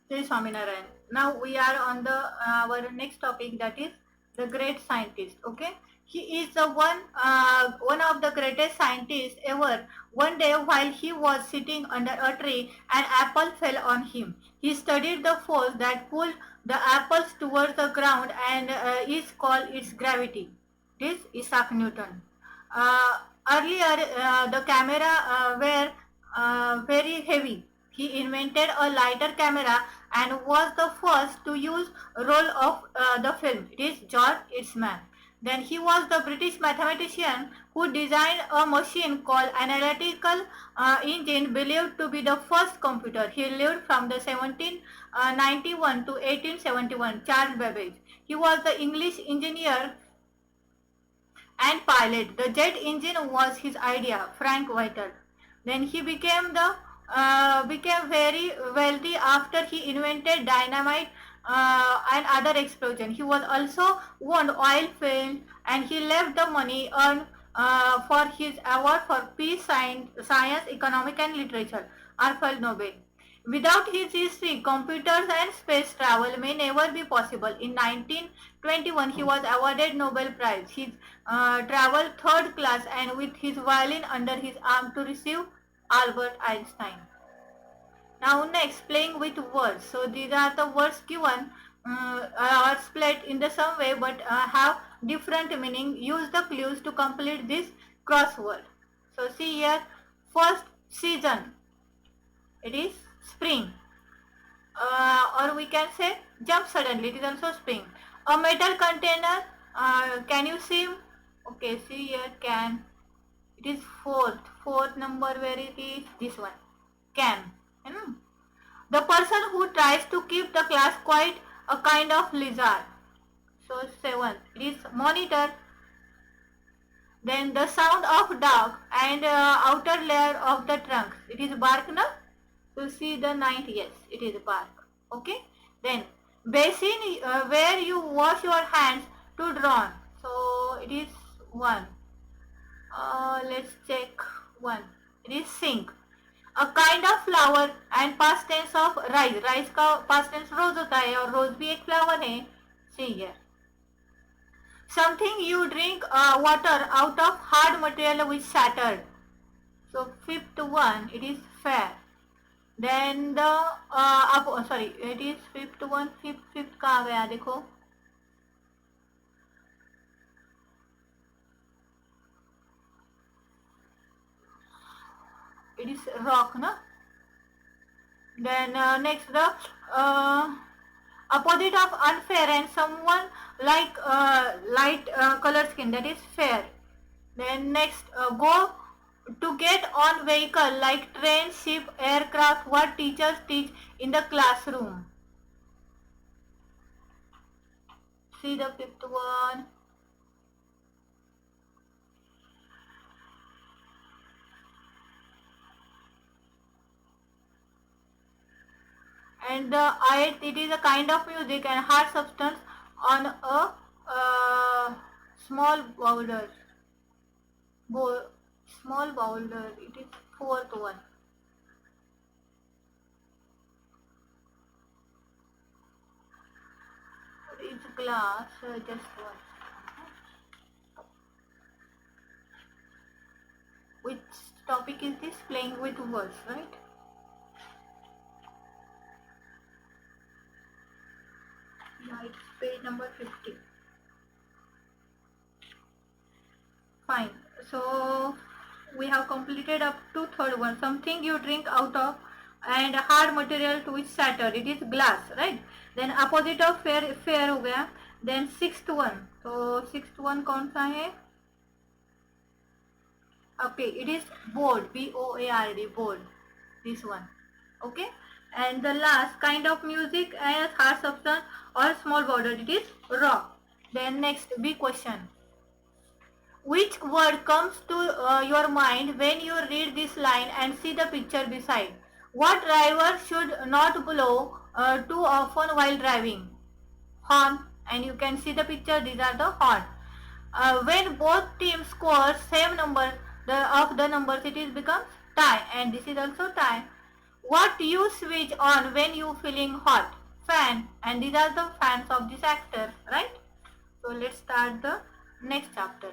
Jai Swaminarayan. Now we are on the our next topic, that is the great scientist. Okay, he is the one of the greatest scientists ever. One day while he was sitting under a tree, an apple fell on him. He studied the force that pulled the apples towards the ground and is called its gravity. This is Isaac Newton. Earlier, the camera were very heavy. He invented a lighter camera and was the first to use roll of the film. It is George Eastman. Then he was the British mathematician who designed a machine called analytical engine, believed to be the first computer. He lived from the 1791 to 1871. Charles Babbage. He was the English engineer and pilot. The jet engine was his idea, Frank Whittle. Then he became very wealthy after he invented dynamite and other explosion. He was also won oil field and he left the money earned for his award for peace, science, economic and literature, Alfred Nobel. Without his history, computers and space travel may never be possible. In 1921, he was awarded Nobel Prize. He traveled third class and with his violin under his arm to receive Albert Einstein. Now next, playing with words. So these are the words given are split in the some way but have different meaning. Use the clues to complete this crossword. So see here, first season, it is spring, or we can say jump suddenly, it is also spring. A metal container, can you see? Okay, see here, can, it is fourth number, where it is, this one, can. The person who tries to keep the class quiet, a kind of lizard. So seventh, it is monitor. Then the sound of dog and outer layer of the trunk, it is bark, na? So see the ninth, yes, it is bark. Okay. Then basin, where you wash your hands to drown. So it is one. Let's check one. It is sink. A kind of flower and past tense of rice. Rice का past tense रोज होता है और रोज भी एक flower है. See here. Something you drink water out of hard material which shattered. So fifth one, it is fair. Then the sorry, it is fifth one. Fifth कहाँ गया देखो. It is rock, na? Then next, the opposite of unfair and someone like light color skin, that is fair. Then next, go to get on vehicle like train, ship, aircraft, what teachers teach in the classroom. See the fifth one. And the eighth, it is a kind of music and hard substance on a small boulder. Small boulder, it is fourth one. It's glass, just one. Which topic is this? Playing with words, right? Yeah, it's page number 50. Fine. So we have completed up to third one. Something you drink out of and hard material to which shatter. It is glass, right? Then opposite of fair हो गया. Then sixth one. So sixth one कौन सा है? Okay, it is board. B-O-A-R-D, board. This one. Okay. And the last kind of music as hard substance or small border, it is rock. Then next, big question. Which word comes to your mind when you read this line and see the picture beside? What driver should not blow too often while driving? Horn. And you can see the picture, these are the horn. When both teams score same number of the numbers, it is becomes tie, and this is also tie. What you switch on when you feeling hot? Fan. And these are the fans of this actor, right? So let's start the next chapter.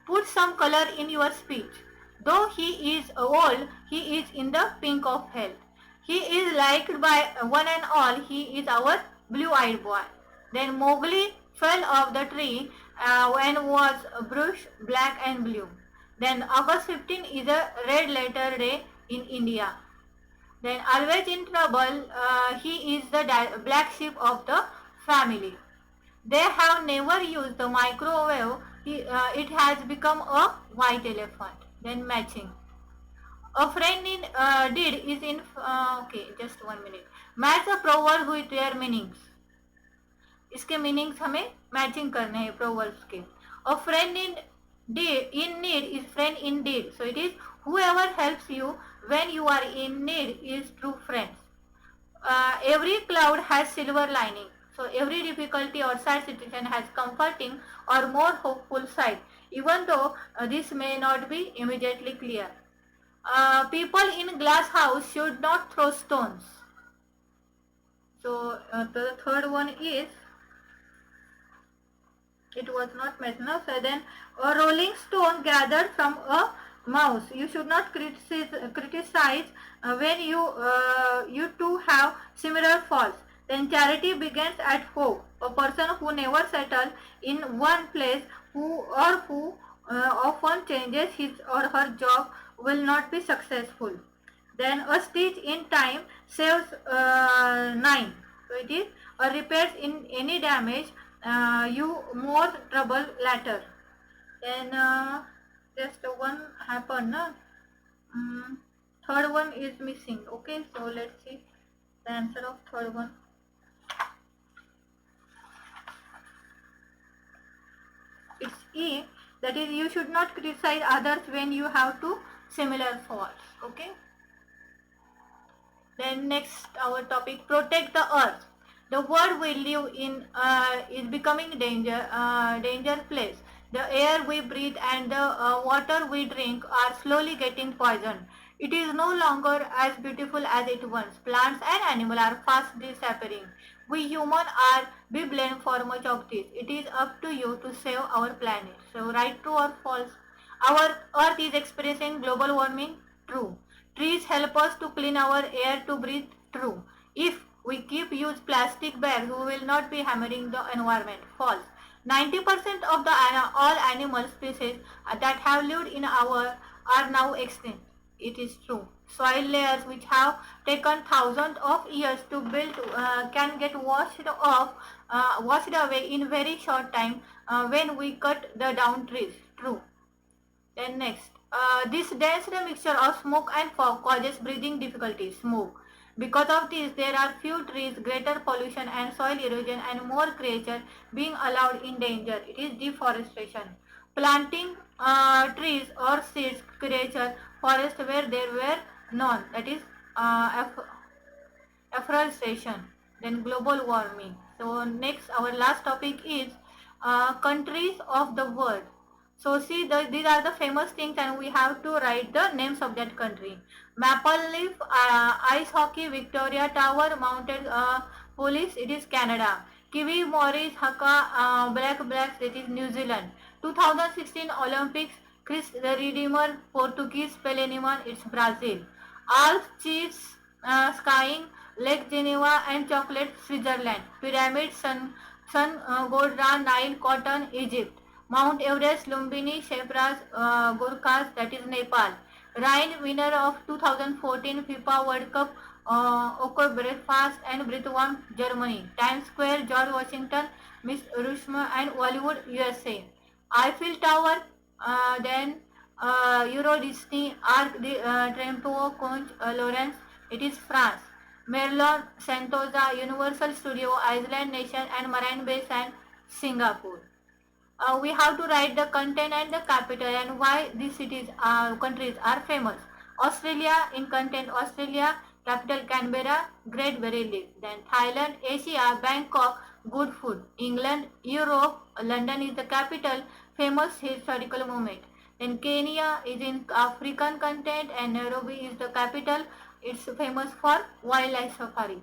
Put some color in your speech. Though he is old, he is in the pink of health. He is liked by one and all. He is our blue-eyed boy. Then Mowgli fell off the tree when was brush black and blue. Then August 15 is a red letter day in India. Then always in trouble, he is the black sheep of the family. They have never used the microwave. It has become a white elephant. Then matching. A friend in did is in okay, just 1 minute. Match a proverb with their meanings. इसके meanings हमें matching करने हैं proverbs के. A friend in need is friend indeed. So it is whoever helps you when you are in need is true friends. Every cloud has silver lining. So every difficulty or sad situation has comforting or more hopeful side, even though this may not be immediately clear. People in glass house should not throw stones. So the third one is, it was not mentioned. So then a rolling stone gathered from a mouse. You should not criticize when you two have similar faults. Then charity begins at home. A person who never settles in one place who often changes his or her job will not be successful. Then a stitch in time saves 9. So it is a repairs in any damage you more trouble later. Then just one happened. Third one is missing. Okay, so let's see the answer of third one. It's E. That is, you should not criticize others when you have two similar faults. Okay. Then next our topic, protect the earth. The world we live in is becoming danger place. The air we breathe and the water we drink are slowly getting poisoned. It is no longer as beautiful as it once. Plants and animals are fast disappearing. We humans are be blamed for much of this. It is up to you to save our planet. So right, true or false? Our earth is experiencing global warming. True. Trees help us to clean our air to breathe. True. If we keep use plastic bags, we will not be hammering the environment. False. 90% of the all animal species that have lived in our are now extinct. It is true. Soil layers which have taken thousands of years to build can get washed away in very short time when we cut the down trees. True. Then next, this dense mixture of smoke and fog causes breathing difficulties. Smoke. Because of this, there are few trees, greater pollution and soil erosion, and more creatures being allowed in danger. It is deforestation. Planting trees or seeds creature forest where there were none. That is afforestation. Then global warming. So next, our last topic is countries of the world. So see, these are the famous things and we have to write the names of that country. Maple leaf, ice hockey, Victoria Tower, mounted police, it is Canada. Kiwi, Morris, Haka, Blacks, it is New Zealand. 2016 Olympics, Chris the Redeemer, Portuguese, Peleniman, it's Brazil. Alps, cheese, skiing, Lake Geneva and chocolate, Switzerland. Pyramid, sun Godra, Nile, cotton, Egypt. Mount Everest, Lumbini, Shepras, Gorkhas, that is Nepal. Rhine, winner of 2014 FIFA World Cup, Oko Breakfast and Britwam, Germany. Times Square, George Washington, Miss Rushma and Bollywood, USA. Eiffel Tower, then Euro Disney, Arc de Triomphe, Conch, Lawrence, it is France. Merlon, Sentosa, Universal Studio, Iceland Nation and Marine Bay Sands, Singapore. We have to write the content and the capital and why these countries are famous. Australia in content, Australia, capital Canberra, Great Barrier Reef. Then Thailand, Asia, Bangkok, good food. England, Europe, London is the capital, famous historical moment. Then Kenya is in African content and Nairobi is the capital, It's famous for wildlife safari.